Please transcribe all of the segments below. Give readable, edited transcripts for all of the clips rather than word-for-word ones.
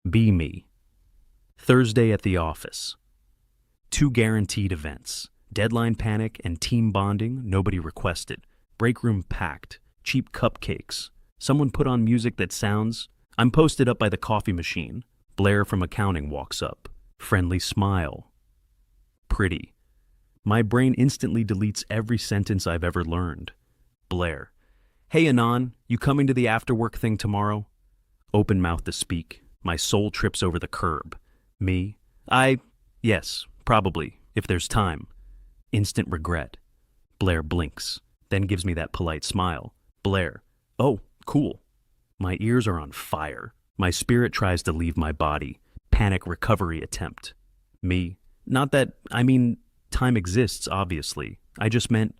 Be me. Thursday at the office. Two guaranteed events. Deadline panic and team bonding nobody requested. Break room packed. Cheap cupcakes. Someone put on music that sounds. I'm posted up by the coffee machine. Blair from accounting walks up. Friendly smile. Pretty. My brain instantly deletes every sentence I've ever learned. Blair. Hey Anon, you coming to the after-work thing tomorrow? Open mouth to speak. My soul trips over the curb. Me. Yes, probably, if there's time. Instant regret. Blair blinks, then gives me that polite smile. Blair. Oh, cool. My ears are on fire. My spirit tries to leave my body. Panic recovery attempt. Me. Not that, time exists, obviously. I just meant...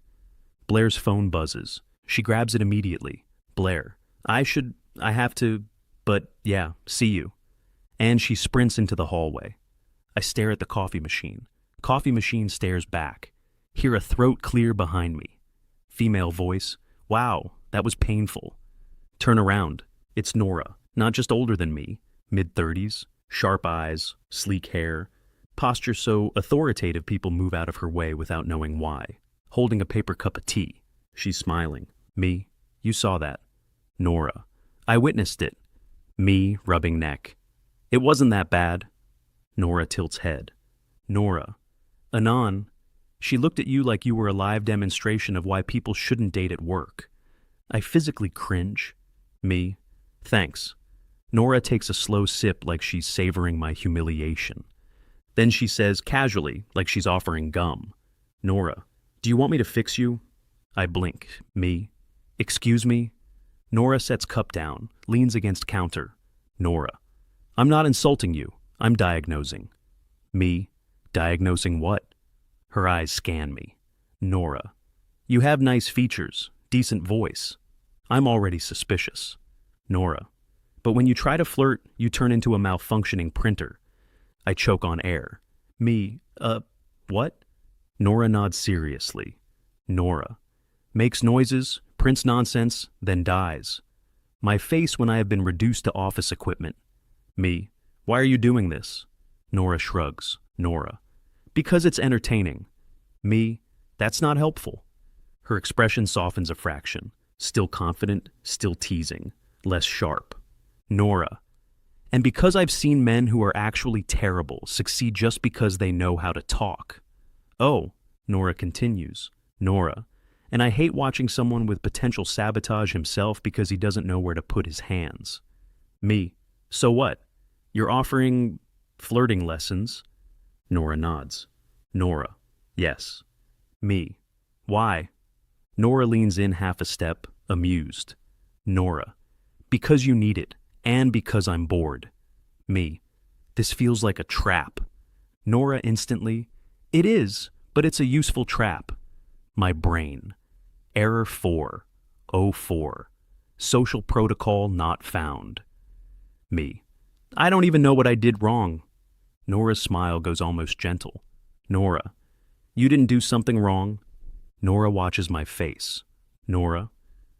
Blair's phone buzzes. She grabs it immediately. Blair. I have to, but yeah, see you. And she sprints into the hallway. I stare at the coffee machine. Coffee machine stares back. Hear a throat clear behind me. Female voice. Wow, that was painful. Turn around. It's Nora, not just older than me. Mid-30s, sharp eyes, sleek hair. Posture so authoritative people move out of her way without knowing why. Holding a paper cup of tea. She's smiling. Me. You saw that. Nora. I witnessed it. Me, rubbing neck. It wasn't that bad. Nora tilts head. Nora. Anon. She looked at you like you were a live demonstration of why people shouldn't date at work. I physically cringe. Me. Thanks. Nora takes a slow sip like she's savoring my humiliation. Then she says casually, like she's offering gum. Nora. Do you want me to fix you? I blink. Me. Excuse me? Nora sets cup down, leans against counter. Nora. I'm not insulting you. I'm diagnosing. Me. Diagnosing what? Her eyes scan me. Nora. You have nice features, decent voice. I'm already suspicious. Nora. But when you try to flirt, you turn into a malfunctioning printer. I choke on air. Me. What? Nora nods seriously. Nora. Makes noises, prints nonsense, then dies. My face when I have been reduced to office equipment. Me. Why are you doing this? Nora shrugs. Nora. Because it's entertaining. Me. That's not helpful. Her expression softens a fraction. Still confident, still teasing, less sharp. Nora. And because I've seen men who are actually terrible succeed just because they know how to talk. Oh, Nora continues. Nora. And I hate watching someone with potential sabotage himself because he doesn't know where to put his hands. Me. So what? You're offering flirting lessons? Nora nods. Nora. Yes. Me. Why? Nora leans in half a step, amused. Nora. Because you need it, and because I'm bored. Me. This feels like a trap. Nora instantly. It is, but it's a useful trap. My brain. Error 404. Social protocol not found. Me. I don't even know what I did wrong. Nora's smile goes almost gentle. Nora. You didn't do something wrong. Nora watches my face. Nora.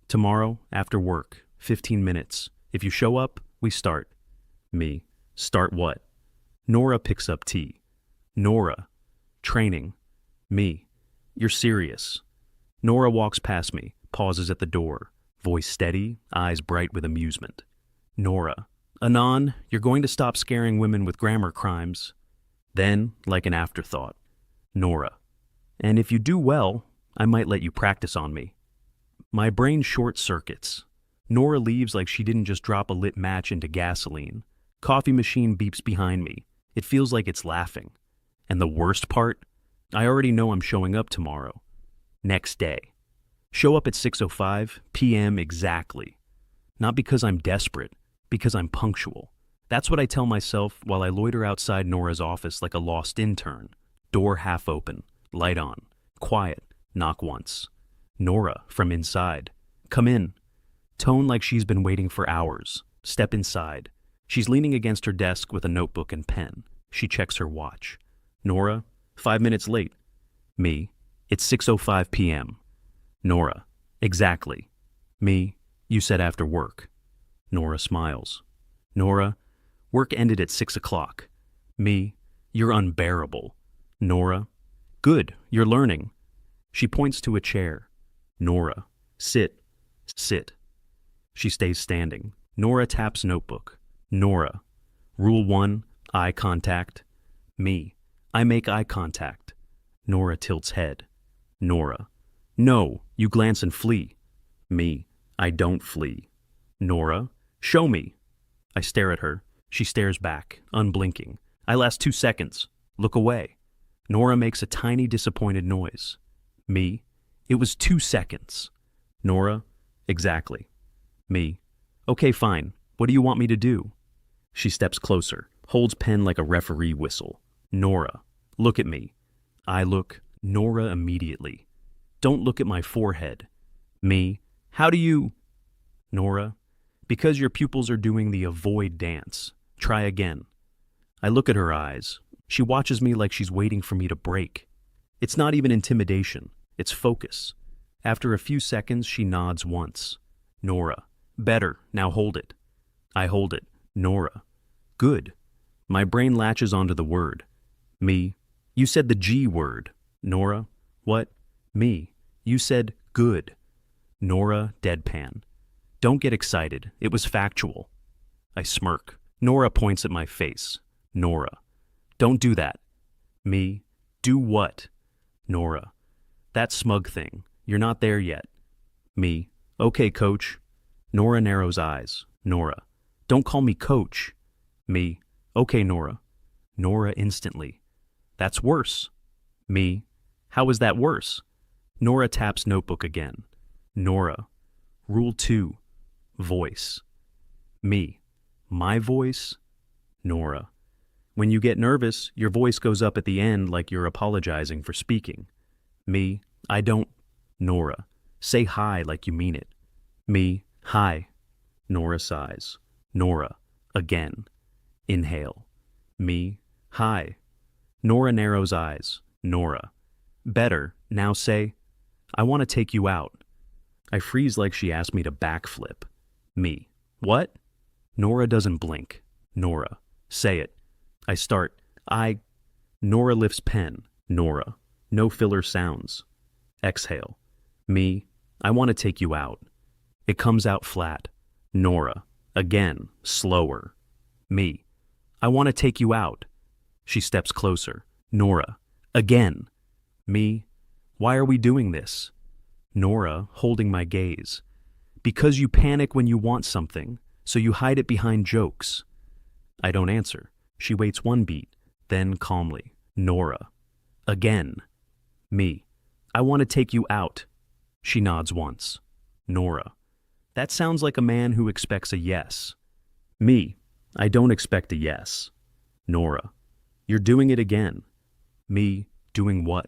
Tomorrow, after work, 15 minutes. If you show up, we start. Me. Start what? Nora picks up tea. Nora. Training. Me. You're serious. Nora walks past me, pauses at the door, voice steady, eyes bright with amusement. Nora. Anon, you're going to stop scaring women with grammar crimes. Then, like an afterthought. Nora. And if you do well, I might let you practice on me. My brain short circuits. Nora leaves like she didn't just drop a lit match into gasoline. Coffee machine beeps behind me. It feels like it's laughing. And the worst part? I already know I'm showing up tomorrow. Next day. Show up at 6:05 p.m. exactly. Not because I'm desperate, because I'm punctual. That's what I tell myself while I loiter outside Nora's office like a lost intern. Door half open, light on, quiet, knock once. Nora from inside. Come in. Tone like she's been waiting for hours. Step inside. She's leaning against her desk with a notebook and pen. She checks her watch. Nora, 5 minutes late. Me. It's 6:05 p.m. Nora. Exactly. Me. You said after work. Nora smiles. Nora. Work ended at 6 o'clock. Me, you're unbearable. Nora, good, you're learning. She points to a chair. Nora, sit, sit. She stays standing. Nora taps notebook. Nora, Rule 1, eye contact. Me, I make eye contact. Nora tilts head. Nora, no, you glance and flee. Me, I don't flee. Nora, show me. I stare at her. She stares back, unblinking. I last 2 seconds. Look away. Nora makes a tiny disappointed noise. Me, it was 2 seconds. Nora, exactly. Me, okay, fine. What do you want me to do? She steps closer, holds pen like a referee whistle. Nora, look at me. I look. Nora immediately. Don't look at my forehead. Me, how do you? Nora, because your pupils are doing the avoid dance. Try again. I look at her eyes. She watches me like she's waiting for me to break. It's not even intimidation. It's focus. After a few seconds, she nods once. Nora, better. Now hold it. I hold it. Nora, good. My brain latches onto the word. Me, you said the G word. Nora, what? Me, you said good. Nora, deadpan. Don't get excited. It was factual. I smirk. Nora points at my face. Nora, don't do that. Me, do what? Nora, that smug thing. You're not there yet. Me, okay, coach. Nora narrows eyes. Nora, don't call me coach. Me, okay, Nora. Nora instantly. That's worse. Me, how is that worse? Nora taps notebook again. Nora, Rule 2, voice. Me, my voice? Nora, when you get nervous, your voice goes up at the end like you're apologizing for speaking. Me, I don't. Nora, say hi like you mean it. Me, hi. Nora sighs. Nora, again. Inhale. Me, hi. Nora narrows eyes. Nora, better. Now say, I want to take you out. I freeze like she asked me to backflip. Me, what? Nora doesn't blink. Nora, say it. I start. Nora lifts pen. Nora, no filler sounds. Exhale. Me, I want to take you out. It comes out flat. Nora, again, slower. Me, I want to take you out. She steps closer. Nora, again. Me, why are we doing this? Nora, holding my gaze. Because you panic when you want something, so you hide it behind jokes. I don't answer. She waits one beat, then calmly. Nora, again. Me, I want to take you out. She nods once. Nora, that sounds like a man who expects a yes. Me, I don't expect a yes. Nora, you're doing it again. Me, doing what?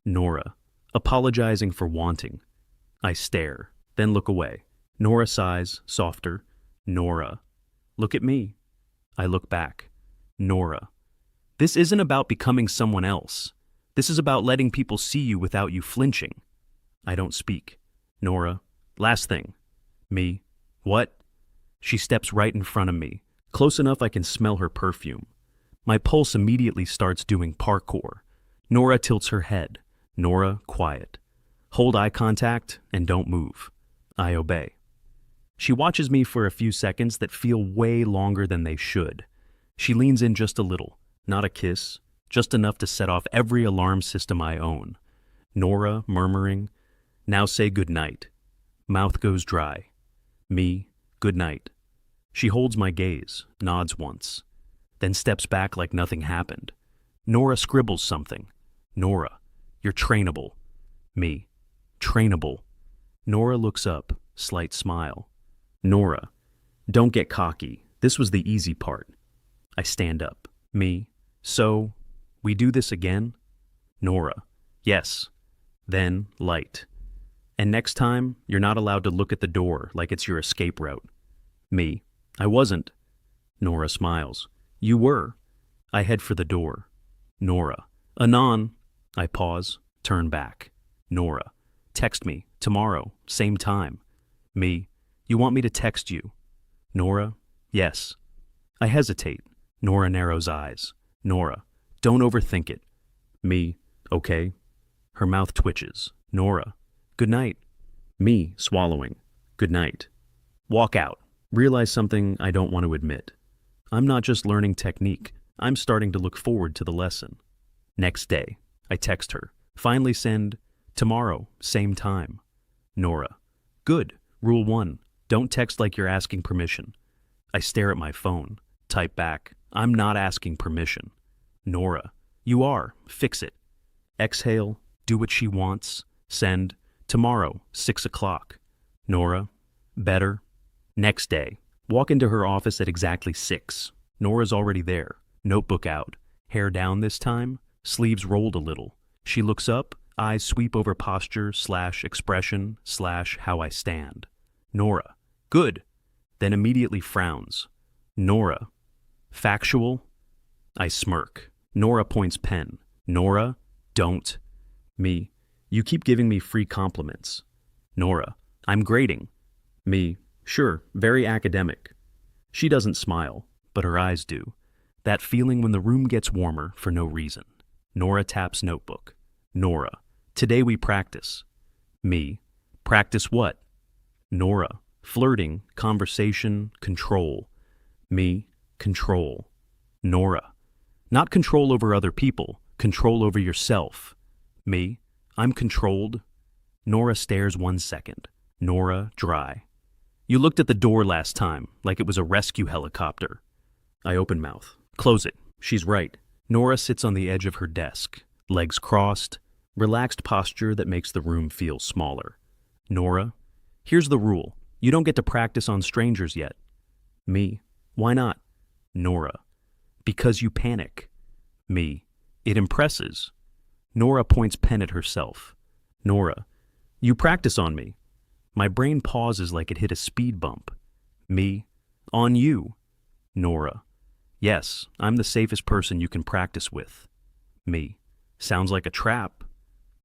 Nora, apologizing for wanting. I stare, then look away. Nora sighs, softer. Nora, look at me. I look back. Nora, this isn't about becoming someone else. This is about letting people see you without you flinching. I don't speak. Nora, last thing. Me, what? She steps right in front of me, close enough I can smell her perfume. My pulse immediately starts doing parkour. Nora tilts her head. Nora, quiet. Hold eye contact and don't move. I obey. She watches me for a few seconds that feel way longer than they should. She leans in just a little, not a kiss, just enough to set off every alarm system I own. Nora, murmuring, now say good night. Mouth goes dry. Me, good night. She holds my gaze, nods once, then steps back like nothing happened. Nora scribbles something. Nora, you're trainable. Me, trainable. Nora looks up, slight smile. Nora, don't get cocky. This was the easy part. I stand up. Me, so, we do this again? Nora, yes. Then, light. And next time, you're not allowed to look at the door like it's your escape route. Me, I wasn't. Nora smiles. You were. I head for the door. Nora, anon. I pause, turn back. Nora, text me, tomorrow, same time. Me, you want me to text you? Nora, yes. I hesitate. Nora narrows eyes. Nora, don't overthink it. Me, okay. Her mouth twitches. Nora, good night. Me, swallowing. Good night. Walk out. Realize something I don't want to admit. I'm not just learning technique. I'm starting to look forward to the lesson. Next day, I text her. Finally send, tomorrow, same time. Nora, good. Rule 1, don't text like you're asking permission. I stare at my phone. Type back, I'm not asking permission. Nora, you are. Fix it. Exhale, do what she wants. Send, tomorrow, 6 o'clock. Nora, better. Next day, walk into her office at exactly 6. Nora's already there, notebook out, hair down this time, sleeves rolled a little. She looks up, eyes sweep over posture / expression / how I stand. Nora, good. Then immediately frowns. Nora, factual? I smirk. Nora points pen. Nora, don't. Me, you keep giving me free compliments. Nora, I'm grading. Me, sure, very academic. She doesn't smile, but her eyes do. That feeling when the room gets warmer for no reason. Nora taps notebook. Nora, today we practice. Me, practice what? Nora, flirting, conversation, control. Me, control. Nora, not control over other people, control over yourself. Me, I'm controlled. Nora stares 1 second. Nora, dry. You looked at the door last time, like it was a rescue helicopter. I open mouth. Close it. She's right. Nora sits on the edge of her desk, legs crossed, relaxed posture that makes the room feel smaller. Nora, here's the rule. You don't get to practice on strangers yet. Me, why not? Nora, because you panic. Me, it impresses. Nora points pen at herself. Nora, you practice on me. My brain pauses like it hit a speed bump. Me, on you. Nora, yes, I'm the safest person you can practice with. Me, sounds like a trap.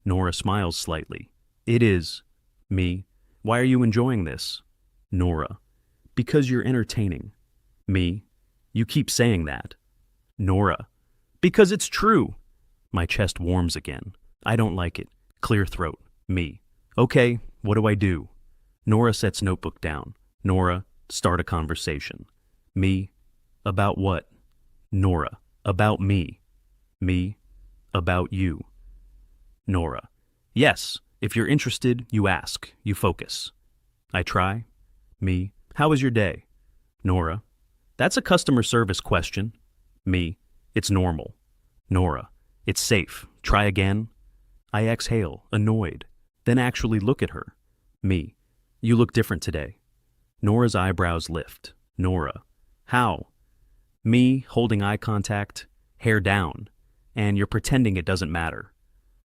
Nora smiles slightly. It is. Me, why are you enjoying this? Nora, because you're entertaining. Me, you keep saying that. Nora, because it's true. My chest warms again. I don't like it. Clear throat. Me, okay, what do I do? Nora sets notebook down. Nora, start a conversation. Me, about what? Nora, about me. Me, about you. Nora, yes, if you're interested, you ask, you focus. I try. Me, how was your day? Nora, that's a customer service question. Me, it's normal. Nora, it's safe. Try again. I exhale, annoyed, then actually look at her. Me, you look different today. Nora's eyebrows lift. Nora, how? Me, holding eye contact, hair down, and you're pretending it doesn't matter.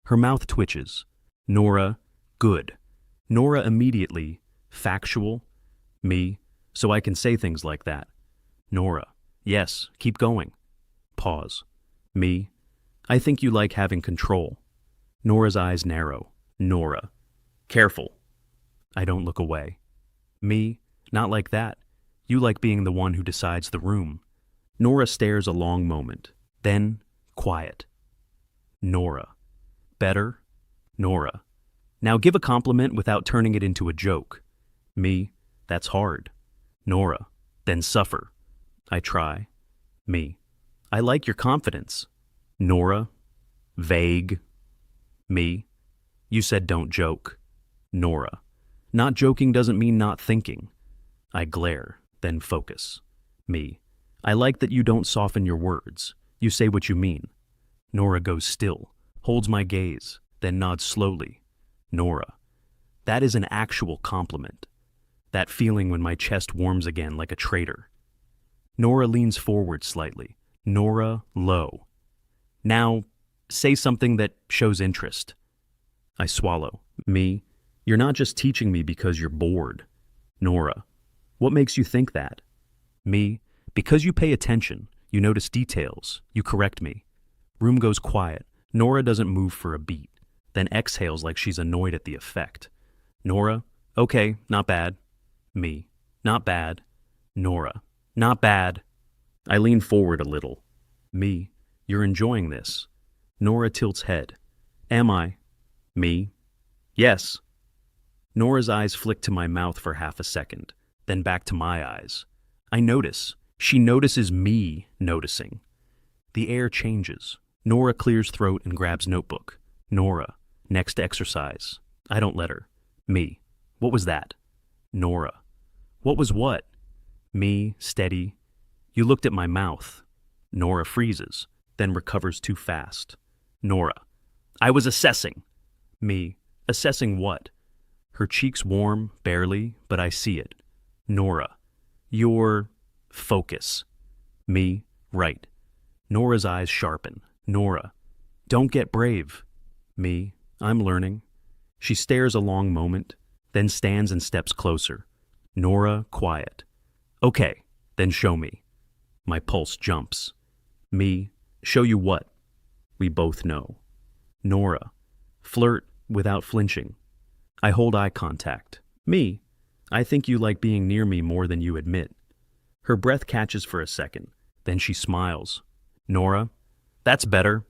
Her mouth twitches. Nora, good. Nora immediately, factual. Me, so I can say things like that. Nora, yes, keep going. Pause. Me, I think you like having control. Nora's eyes narrow. Nora, careful. I don't look away. Me, not like that. You like being the one who decides the room. Nora stares a long moment. Then, quiet. Nora, better? Nora, now give a compliment without turning it into a joke. Me, that's hard. Nora, then suffer. I try. Me, I like your confidence. Nora, vague. Me, you said don't joke. Nora, not joking doesn't mean not thinking. I glare, then focus. Me, I like that you don't soften your words. You say what you mean. Nora goes still, holds my gaze, then nods slowly. Nora, that is an actual compliment. That feeling when my chest warms again like a traitor. Nora leans forward slightly. Nora, low. Now, say something that shows interest. I swallow. Me, you're not just teaching me because you're bored. Nora, what makes you think that? Me, because you pay attention, you notice details, you correct me. Room goes quiet. Nora doesn't move for a beat, then exhales like she's annoyed at the effect. Nora, okay, not bad. Me, not bad. Nora, not bad. I lean forward a little. Me, you're enjoying this. Nora tilts head. Am I? Me? Yes. Nora's eyes flick to my mouth for half a second, then back to my eyes. I notice. She notices me noticing. The air changes. Nora clears throat and grabs notebook. Nora, next exercise. I don't let her. Me. What was that? Nora. What was what? Me, steady. You looked at my mouth. Nora freezes, then recovers too fast. Nora. I was assessing. Me. Assessing what? Her cheeks warm, barely, but I see it. Nora. Your focus. Me. Right. Nora's eyes sharpen. Nora. Don't get brave. Me. I'm learning. She stares a long moment, then stands and steps closer. Nora, quiet. Okay, then show me. My pulse jumps. Me, show you what? We both know. Nora, flirt without flinching. I hold eye contact. Me, I think you like being near me more than you admit. Her breath catches for a second, then she smiles. Nora, that's better.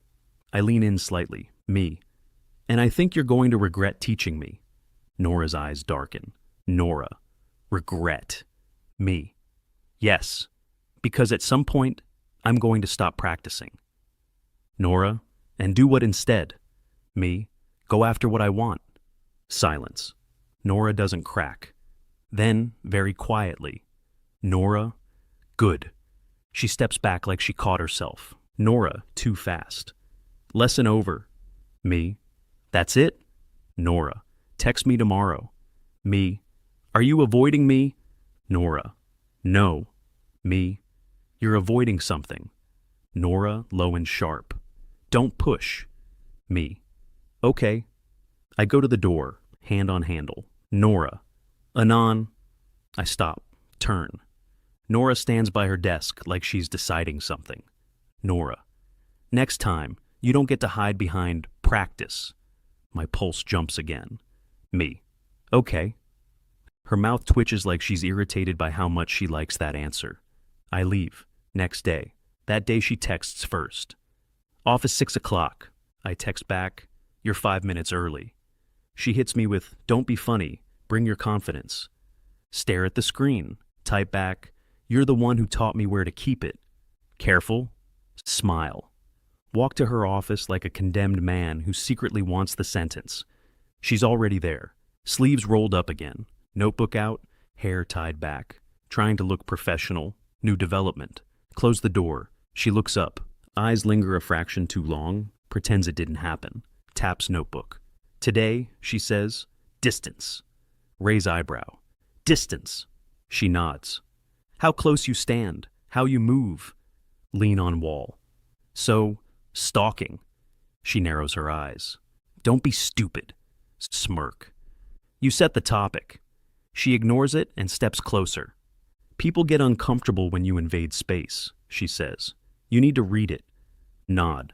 I lean in slightly. Me, and I think you're going to regret teaching me. Nora's eyes darken. Nora, regret. Me, yes, because at some point, I'm going to stop practicing. Nora, and do what instead? Me, go after what I want. Silence. Nora doesn't crack. Then, very quietly, Nora, good. She steps back like she caught herself. Nora, too fast. Lesson over. Me, that's it? Nora, text me tomorrow. Me, are you avoiding me? Nora, no. Me, you're avoiding something. Nora, low and sharp. Don't push. Me, okay. I go to the door, hand on handle. Nora, Anon. I stop, turn. Nora stands by her desk like she's deciding something. Nora, next time, you don't get to hide behind practice. My pulse jumps again. Me, okay. Her mouth twitches like she's irritated by how much she likes that answer. I leave. Next day. That day she texts first. Office 6 o'clock. I text back, you're 5 minutes early. She hits me with, don't be funny, bring your confidence. Stare at the screen. Type back, you're the one who taught me where to keep it. Careful. Smile. Walk to her office like a condemned man who secretly wants the sentence. She's already there. Sleeves rolled up again. Notebook out, hair tied back. Trying to look professional. New development. Close the door. She looks up. Eyes linger a fraction too long. Pretends it didn't happen. Taps notebook. Today, she says, distance. Raise eyebrow. Distance. She nods. How close you stand. How you move. Lean on wall. So, stalking. She narrows her eyes. Don't be stupid. Smirk. You set the topic. She ignores it and steps closer. People get uncomfortable when you invade space, she says. You need to read it. Nod.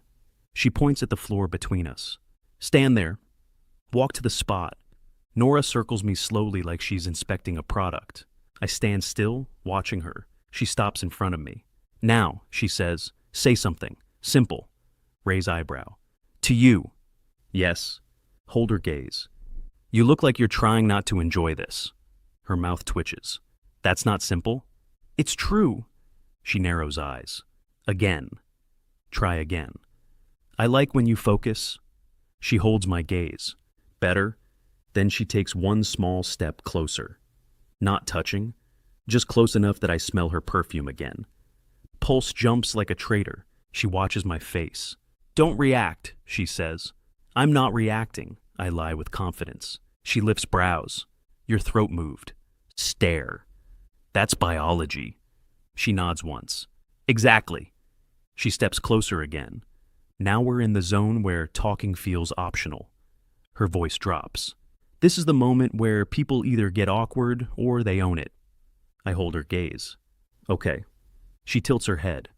She points at the floor between us. Stand there. Walk to the spot. Nora circles me slowly like she's inspecting a product. I stand still, watching her. She stops in front of me. Now, she says, say something. Simple. Raise eyebrow. To you. Yes. Hold her gaze. You look like you're trying not to enjoy this. Her mouth twitches. That's not simple. It's true. She narrows eyes. Again. Try again. I like when you focus. She holds my gaze. Better. Then she takes one small step closer. Not touching, just close enough that I smell her perfume again. Pulse jumps like a traitor. She watches my face. Don't react, she says. I'm not reacting, I lie with confidence. She lifts brows. Your throat moved. Stare. That's biology. She nods once. Exactly. She steps closer again. Now we're in the zone where talking feels optional. Her voice drops. This is the moment where people either get awkward or they own it. I hold her gaze. Okay. She tilts her head.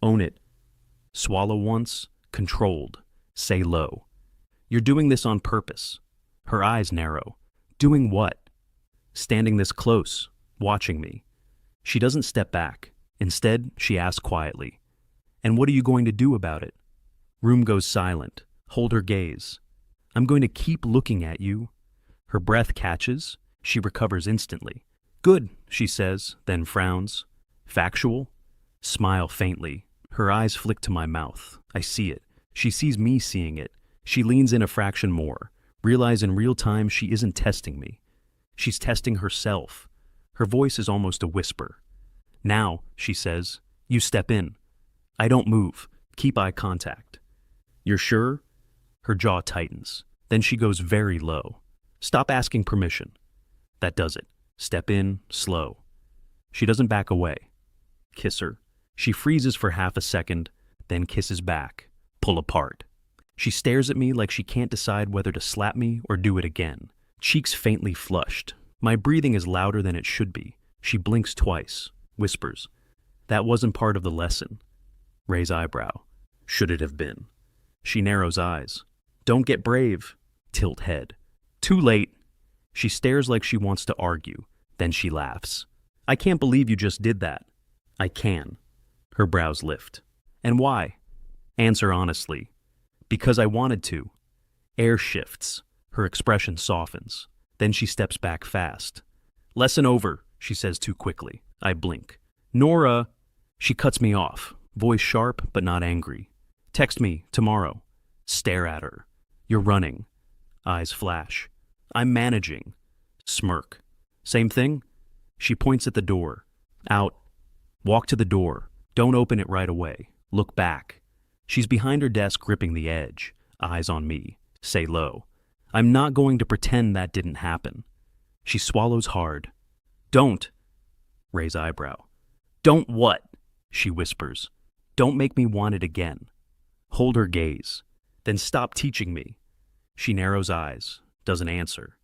Own it. Swallow once, controlled. Say low. You're doing this on purpose. Her eyes narrow. Doing what? Standing this close, watching me. She doesn't step back. Instead, she asks quietly, "And what are you going to do about it?" Room goes silent. Hold her gaze. "I'm going to keep looking at you." Her breath catches. She recovers instantly. "Good," she says, then frowns. "Factual?" Smile faintly. Her eyes flick to my mouth. I see it. She sees me seeing it. She leans in a fraction more. Realize in real time she isn't testing me. She's testing herself. Her voice is almost a whisper. "Now," she says, "you step in." I don't move. Keep eye contact. "You're sure?" Her jaw tightens. Then she goes very low. "Stop asking permission." That does it. Step in, slow. She doesn't back away. Kiss her. She freezes for half a second, then kisses back. Pull apart. She stares at me like she can't decide whether to slap me or do it again. Cheeks faintly flushed. My breathing is louder than it should be. She blinks twice. Whispers, "That wasn't part of the lesson." Raise eyebrow. "Should it have been?" She narrows eyes. "Don't get brave." Tilt head. "Too late." She stares like she wants to argue. Then she laughs. "I can't believe you just did that." "I can." Her brows lift. "And why?" Answer honestly. "Because I wanted to." Air shifts. Her expression softens. Then she steps back fast. "Lesson over," she says too quickly. I blink. "Nora!" She cuts me off. Voice sharp but not angry. "Text me tomorrow." Stare at her. "You're running." Eyes flash. "I'm managing." Smirk. "Same thing?" She points at the door. "Out." Walk to the door. Don't open it right away. Look back. She's behind her desk gripping the edge. Eyes on me. Say low, "I'm not going to pretend that didn't happen." She swallows hard. "Don't." Raise eyebrow. "Don't what?" She whispers. "Don't make me want it again." Hold her gaze. "Then stop teaching me." She narrows eyes. Doesn't answer.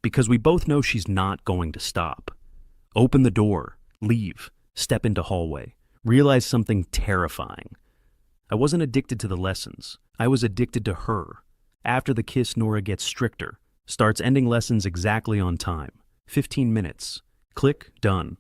Because we both know she's not going to stop. Open the door. Leave. Step into hallway. Realize something terrifying. I wasn't addicted to the lessons. I was addicted to her. After the kiss, Nora gets stricter. Starts ending lessons exactly on time. 15 minutes. Click, done.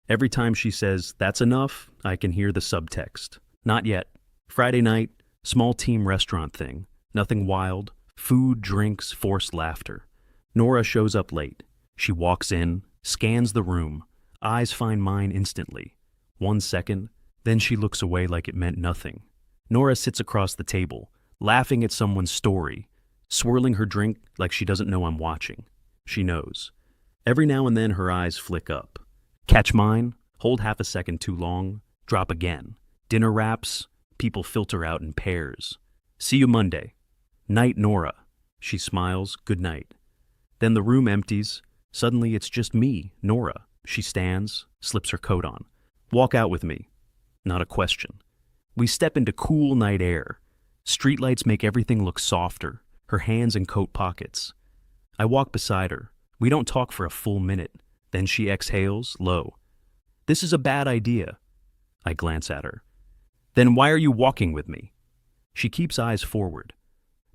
Every time she says, "That's enough," I can hear the subtext. Not yet. Friday night, small team restaurant thing. Nothing wild. Food, drinks, forced laughter. Nora shows up late. She walks in, scans the room. Eyes find mine instantly. 1 second, then she looks away like it meant nothing. Nora sits across the table, laughing at someone's story, swirling her drink like she doesn't know I'm watching. She knows. Every now and then her eyes flick up. Catch mine, hold half a second too long, drop again. Dinner wraps, people filter out in pairs. "See you Monday." "Night, Nora." She smiles, "Good night." Then the room empties. Suddenly it's just me, Nora. She stands, slips her coat on. "Walk out with me." Not a question. We step into cool night air. Streetlights make everything look softer, her hands in coat pockets. I walk beside her. We don't talk for a full minute. Then she exhales, low. "This is a bad idea." I glance at her. "Then why are you walking with me?" She keeps eyes forward.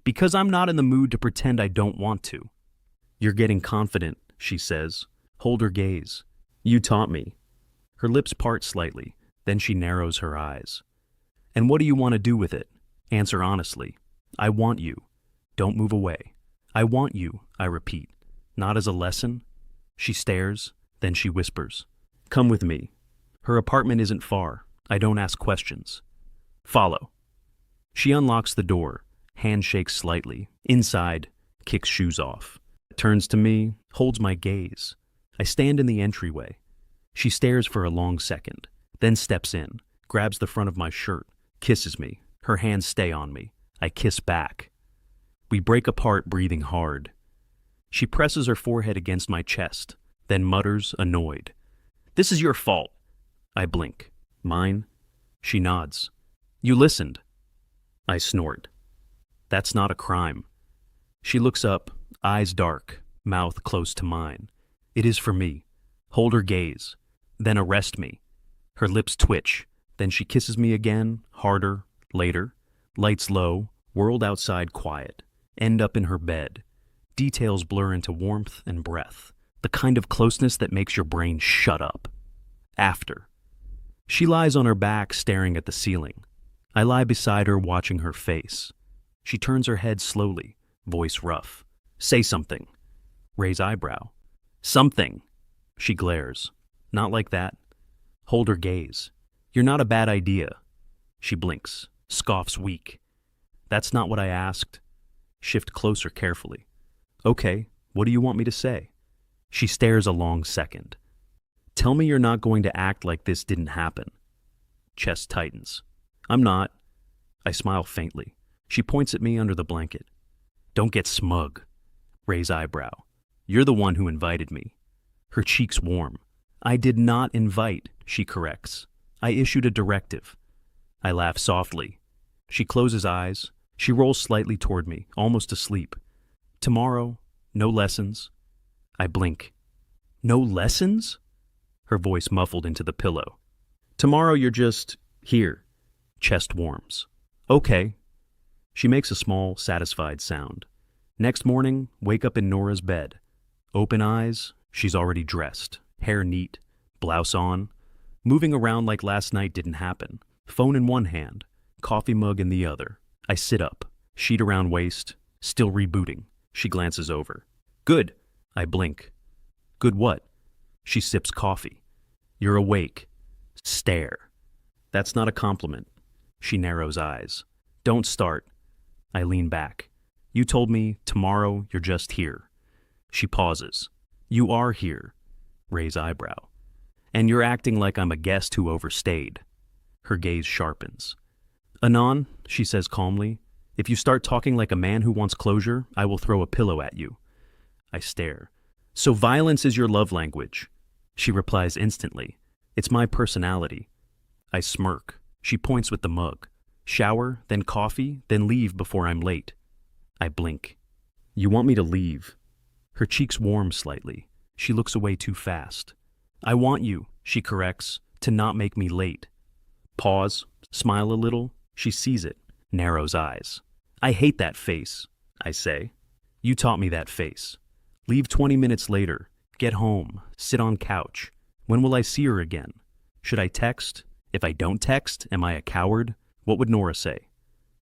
"Because I'm not in the mood to pretend I don't want to." "You're getting confident," she says. Hold her gaze. "You taught me." Her lips part slightly. Then she narrows her eyes. "And what do you want to do with it?" Answer honestly. "I want you." Don't move away. "I want you," I repeat. "Not as a lesson." She stares, then she whispers, "Come with me." Her apartment isn't far. I don't ask questions. "Follow." She unlocks the door. Hand shakes slightly. Inside, kicks shoes off. Turns to me, holds my gaze. I stand in the entryway. She stares for a long second, then steps in, grabs the front of my shirt, kisses me. Her hands stay on me. I kiss back. We break apart, breathing hard. She presses her forehead against my chest, then mutters, annoyed, "This is your fault." I blink. "Mine?" She nods. "You listened." I snort. "That's not a crime." She looks up, eyes dark, mouth close to mine. "It is for me." Hold her gaze. Then arrest me. Her lips twitch. Then she kisses me again, harder, later. Lights low, world outside quiet. End up in her bed. Details blur into warmth and breath. The kind of closeness that makes your brain shut up. After. She lies on her back staring at the ceiling. I lie beside her watching her face. She turns her head slowly, voice rough. Say something. Raise eyebrow. Something. She glares. Not like that. Hold her gaze. You're not a bad idea. She blinks, scoffs weak. That's not what I asked. Shift closer carefully. Okay, what do you want me to say? She stares a long second. Tell me you're not going to act like this didn't happen. Chest tightens. I'm not. I smile faintly. She points at me under the blanket. Don't get smug. Raise eyebrow. You're the one who invited me. Her cheeks warm. I did not invite, she corrects. I issued a directive. I laugh softly. She closes eyes. She rolls slightly toward me, almost asleep. Tomorrow, no lessons. I blink. No lessons? Her voice muffled into the pillow. Tomorrow you're just here. Chest warms. Okay. She makes a small, satisfied sound. Next morning, wake up in Nora's bed. Open eyes, she's already dressed. Hair neat, blouse on. Moving around like last night didn't happen. Phone in one hand, coffee mug in the other. I sit up, sheet around waist, still rebooting. She glances over. Good. I blink. Good what? She sips coffee. You're awake. Stare. That's not a compliment. She narrows eyes. Don't start. I lean back. You told me tomorrow you're just here. She pauses. You are here. Raise eyebrow. And you're acting like I'm a guest who overstayed. Her gaze sharpens. Anon, she says calmly, if you start talking like a man who wants closure, I will throw a pillow at you. I stare. So violence is your love language. She replies instantly. It's my personality. I smirk. She points with the mug. Shower, then coffee, then leave before I'm late. I blink. You want me to leave? Her cheeks warm slightly. She looks away too fast. I want you, she corrects, to not make me late. Pause, smile a little. She sees it, narrows eyes. I hate that face, I say. You taught me that face. Leave 20 minutes later. Get home. Sit on couch. When will I see her again? Should I text? If I don't text, am I a coward? What would Nora say?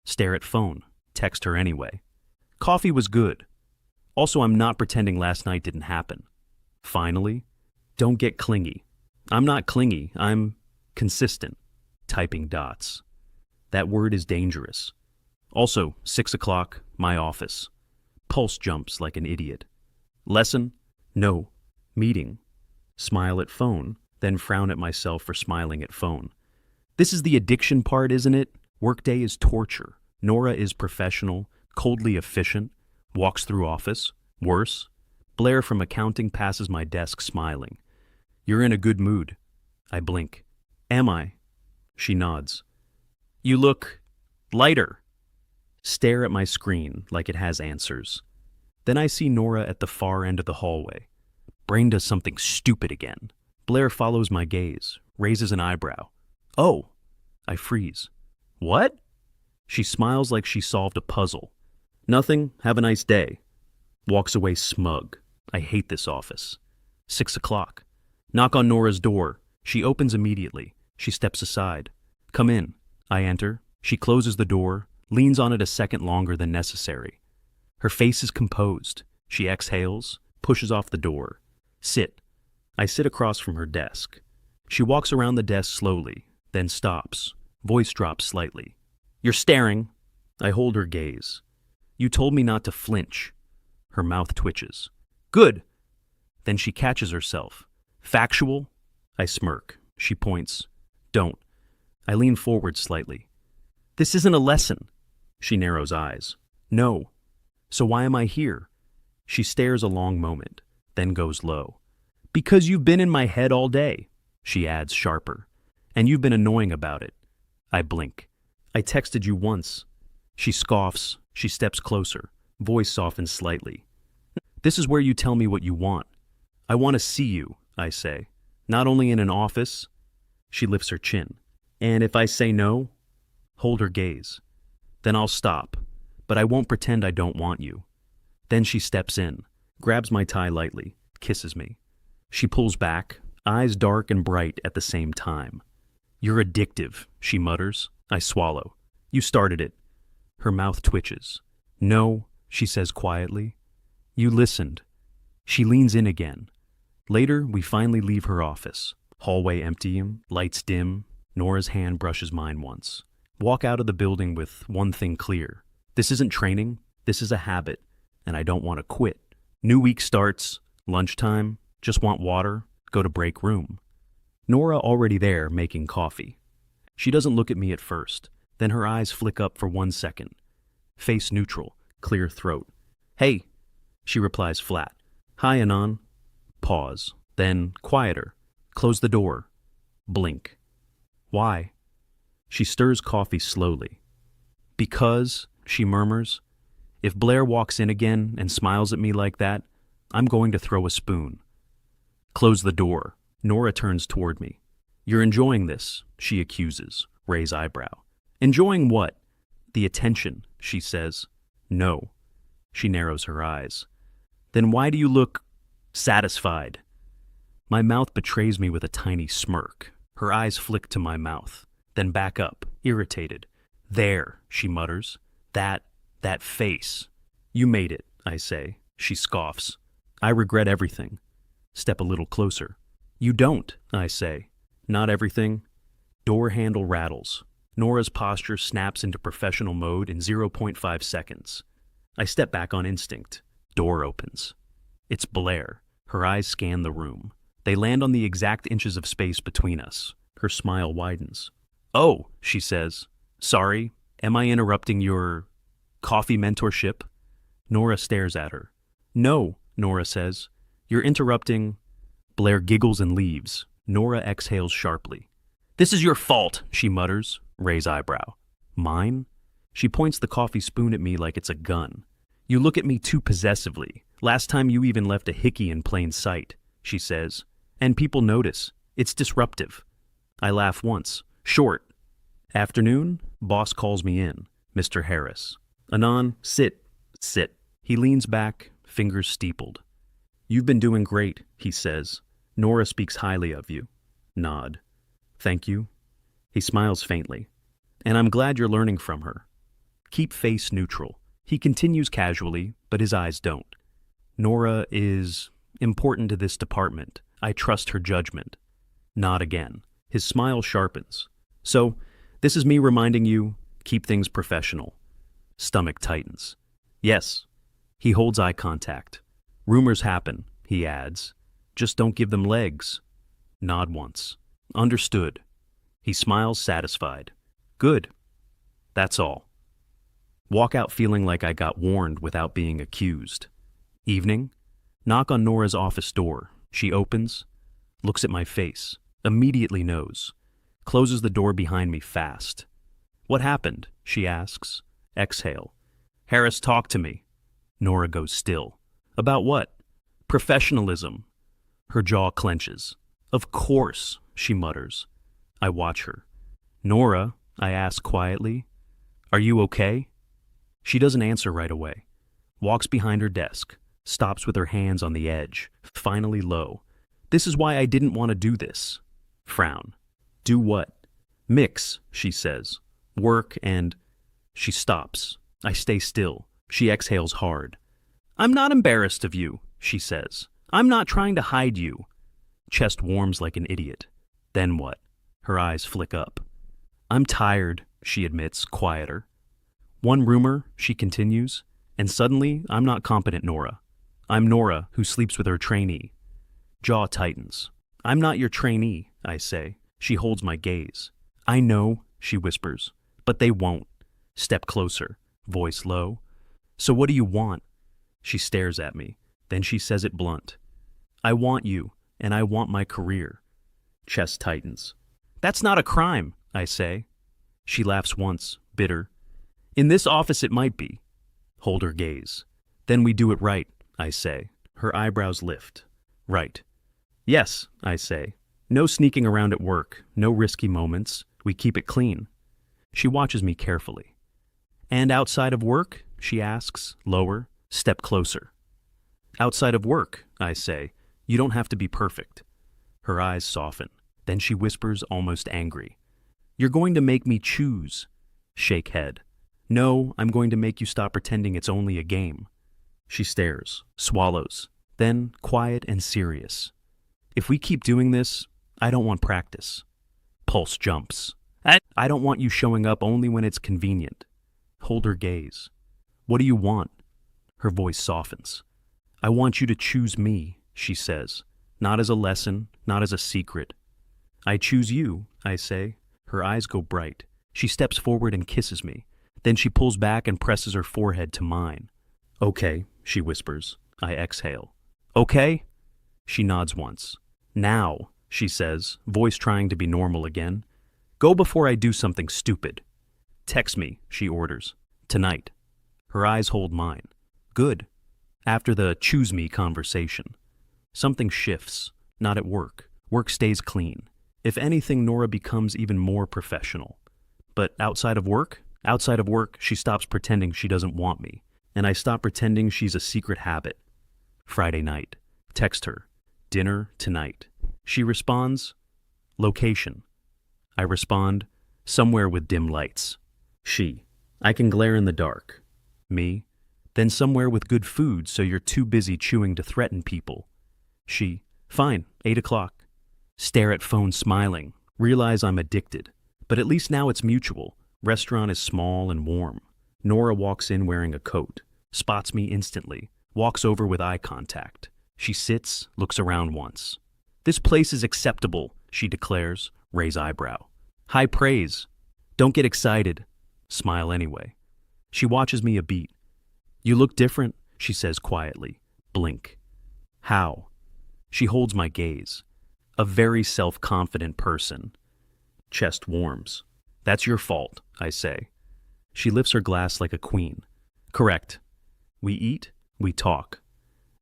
Stare at phone. Text her anyway. Coffee was good. Also, I'm not pretending last night didn't happen. Finally, don't get clingy. I'm not clingy. I'm consistent. Typing dots. That word is dangerous. Also, 6 o'clock, my office. Pulse jumps like an idiot. Lesson? No. Meeting. Smile at phone, then frown at myself for smiling at phone. This is the addiction part, isn't it? Workday is torture. Nora is professional, coldly efficient, walks through office. Worse. Blair from accounting passes my desk smiling. You're in a good mood. I blink. Am I? She nods. You look lighter. Stare at my screen like it has answers. Then I see Nora at the far end of the hallway. Brain does something stupid again. Blair follows my gaze, raises an eyebrow. Oh! I freeze. What? She smiles like she solved a puzzle. Nothing, have a nice day. Walks away smug. I hate this office. 6 o'clock. Knock on Nora's door. She opens immediately. She steps aside. Come in. I enter. She closes the door, leans on it a second longer than necessary. Her face is composed. She exhales, pushes off the door. Sit. I sit across from her desk. She walks around the desk slowly, then stops. Voice drops slightly. You're staring. I hold her gaze. You told me not to flinch. Her mouth twitches. Good. Then she catches herself. Factual? I smirk. She points. Don't. I lean forward slightly. This isn't a lesson. She narrows eyes. No. So why am I here? She stares a long moment, then goes low. Because you've been in my head all day, she adds sharper. And you've been annoying about it. I blink. I texted you once. She scoffs. She steps closer. Voice softens slightly. This is where you tell me what you want. I want to see you, I say. Not only in an office. She lifts her chin. And if I say no, hold her gaze. Then I'll stop, but I won't pretend I don't want you. Then she steps in, grabs my tie lightly, kisses me. She pulls back, eyes dark and bright at the same time. You're addictive, she mutters. I swallow. You started it. Her mouth twitches. No, she says quietly. You listened. She leans in again. Later, we finally leave her office. Hallway emptying, lights dim. Nora's hand brushes mine once. Walk out of the building with one thing clear. This isn't training, this is a habit, and I don't want to quit. New week starts, lunchtime, just want water, go to break room. Nora already there making coffee. She doesn't look at me at first, then her eyes flick up for 1 second. Face neutral, clear throat. Hey, she replies flat. Hi, Anon. Pause, then quieter. Close the door. Blink. Why? She stirs coffee slowly. Because, she murmurs, if Blair walks in again and smiles at me like that, I'm going to throw a spoon. Close the door. Nora turns toward me. You're enjoying this, she accuses, raise eyebrow. Enjoying what? The attention, she says. No. She narrows her eyes. Then why do you look satisfied? My mouth betrays me with a tiny smirk. Her eyes flick to my mouth, then back up, irritated. There, she mutters. That face. You made it, I say. She scoffs. I regret everything. Step a little closer. You don't, I say. Not everything. Door handle rattles. Nora's posture snaps into professional mode in 0.5 seconds. I step back on instinct. Door opens. It's Blair. Her eyes scan the room. They land on the exact inches of space between us. Her smile widens. Oh, she says. Sorry, am I interrupting your coffee mentorship? Nora stares at her. No, Nora says. You're interrupting. Blair giggles and leaves. Nora exhales sharply. This is your fault, she mutters. Raise eyebrow. Mine? She points the coffee spoon at me like it's a gun. You look at me too possessively. Last time you even left a hickey in plain sight, she says. And people notice. It's disruptive. I laugh once. Short. Afternoon, boss calls me in. Mr. Harris. Anon, sit. Sit. He leans back, fingers steepled. You've been doing great, he says. Nora speaks highly of you. Nod. Thank you. He smiles faintly. And I'm glad you're learning from her. Keep face neutral. He continues casually, but his eyes don't. Nora is important to this department. I trust her judgment. Nod again. His smile sharpens. So, this is me reminding you, keep things professional. Stomach tightens. Yes. He holds eye contact. Rumors happen, he adds. Just don't give them legs. Nod once. Understood. He smiles satisfied. Good. That's all. Walk out feeling like I got warned without being accused. Evening. Knock on Nora's office door. She opens, looks at my face, immediately knows. Closes the door behind me fast. What happened? She asks. Exhale. Harris, talk to me. Nora goes still. About what? Professionalism. Her jaw clenches. Of course, she mutters. I watch her. Nora, I ask quietly, are you okay? She doesn't answer right away. Walks behind her desk, stops with her hands on the edge, finally low. This is why I didn't want to do this. Frown. Do what? Mix, she says. Work and... She stops. I stay still. She exhales hard. I'm not embarrassed of you, she says. I'm not trying to hide you. Chest warms like an idiot. Then what? Her eyes flick up. I'm tired, she admits, quieter. One rumor, she continues, and suddenly I'm not competent Nora. I'm Nora, who sleeps with her trainee. Jaw tightens. I'm not your trainee, I say. She holds my gaze. I know, she whispers, but they won't. Step closer, voice low. So what do you want? She stares at me. Then she says it blunt. I want you, and I want my career. Chest tightens. That's not a crime, I say. She laughs once, bitter. In this office it might be. Hold her gaze. Then we do it right, I say. Her eyebrows lift. Right. Yes, I say. No sneaking around at work, no risky moments. We keep it clean. She watches me carefully. And outside of work? She asks, lower. Step closer. Outside of work, I say. You don't have to be perfect. Her eyes soften. Then she whispers, almost angry. You're going to make me choose. Shake head. No, I'm going to make you stop pretending it's only a game. She stares, swallows, then quiet and serious. If we keep doing this, I don't want practice. Pulse jumps. I don't want you showing up only when it's convenient. Hold her gaze. What do you want? Her voice softens. I want you to choose me, she says. Not as a lesson, not as a secret. I choose you, I say. Her eyes go bright. She steps forward and kisses me. Then she pulls back and presses her forehead to mine. Okay, she whispers. I exhale. Okay? She nods once. Now, she says, voice trying to be normal again. Go before I do something stupid. Text me, she orders. Tonight. Her eyes hold mine. Good. After the choose me conversation. Something shifts. Not at work. Work stays clean. If anything, Nora becomes even more professional. But outside of work, she stops pretending she doesn't want me. And I stop pretending she's a secret habit. Friday night. Text her. Dinner tonight. She responds, location. I respond, somewhere with dim lights. She, I can glare in the dark. Me, then somewhere with good food so you're too busy chewing to threaten people. She, fine, 8 o'clock. Stare at phone smiling, realize I'm addicted. But at least now it's mutual. Restaurant is small and warm. Nora walks in wearing a coat, spots me instantly, walks over with eye contact. She sits, looks around once. This place is acceptable, she declares, raise eyebrow. High praise. Don't get excited. Smile anyway. She watches me a beat. You look different, she says quietly. Blink. How? She holds my gaze. A very self-confident person. Chest warms. That's your fault, I say. She lifts her glass like a queen. Correct. We eat, we talk.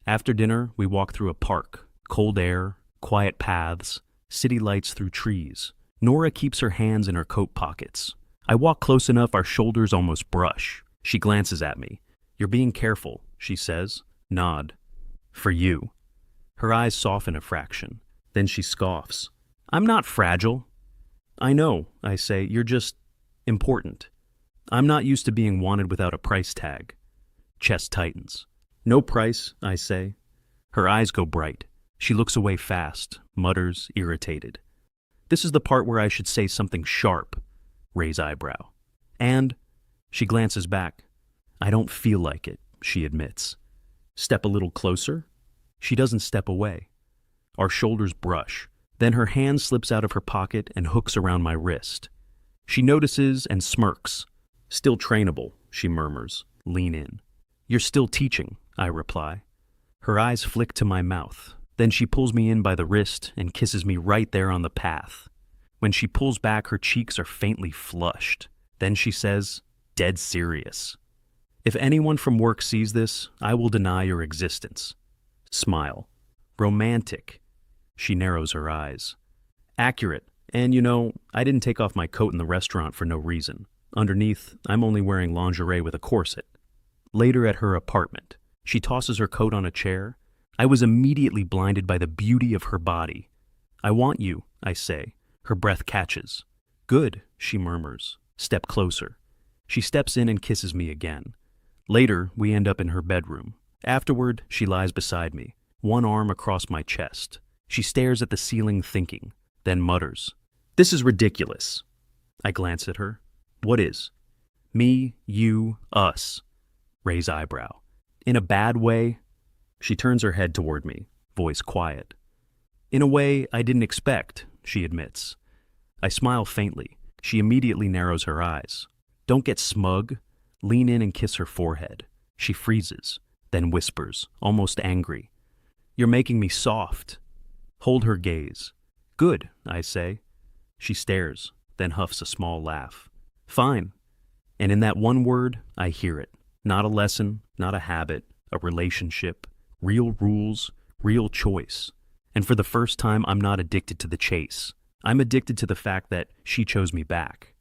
After dinner, we walk through a park. Cold air, quiet paths, city lights through trees. Nora keeps her hands in her coat pockets. I walk close enough our shoulders almost brush. She glances at me. You're being careful, she says. Nod. For you. Her eyes soften a fraction. Then she scoffs. I'm not fragile. I know, I say. You're just important. I'm not used to being wanted without a price tag. Chest tightens. No price, I say. Her eyes go bright. She looks away fast, mutters, irritated. This is the part where I should say something sharp. Raise eyebrow. And she glances back. I don't feel like it, she admits. Step a little closer. She doesn't step away. Our shoulders brush. Then her hand slips out of her pocket and hooks around my wrist. She notices and smirks. Still trainable, she murmurs. Lean in. You're still teaching, I reply. Her eyes flick to my mouth. Then she pulls me in by the wrist and kisses me right there on the path. When she pulls back, her cheeks are faintly flushed. Then she says, dead serious. If anyone from work sees this, I will deny your existence. Smile. Romantic. She narrows her eyes. Accurate. And I didn't take off my coat in the restaurant for no reason. Underneath, I'm only wearing lingerie with a corset. Later at her apartment, she tosses her coat on a chair. I was immediately blinded by the beauty of her body. I want you, I say. Her breath catches. Good, she murmurs. Step closer. She steps in and kisses me again. Later, we end up in her bedroom. Afterward, she lies beside me, one arm across my chest. She stares at the ceiling thinking, then mutters, This is ridiculous. I glance at her. What is? Me, you, us. Raise eyebrow. In a bad way? She turns her head toward me, voice quiet. In a way I didn't expect, she admits. I smile faintly. She immediately narrows her eyes. Don't get smug. Lean in and kiss her forehead. She freezes, then whispers, almost angry. You're making me soft. Hold her gaze. Good, I say. She stares, then huffs a small laugh. Fine. And in that one word, I hear it. Not a lesson, not a habit, a relationship, real rules, real choice. And for the first time, I'm not addicted to the chase. I'm addicted to the fact that she chose me back.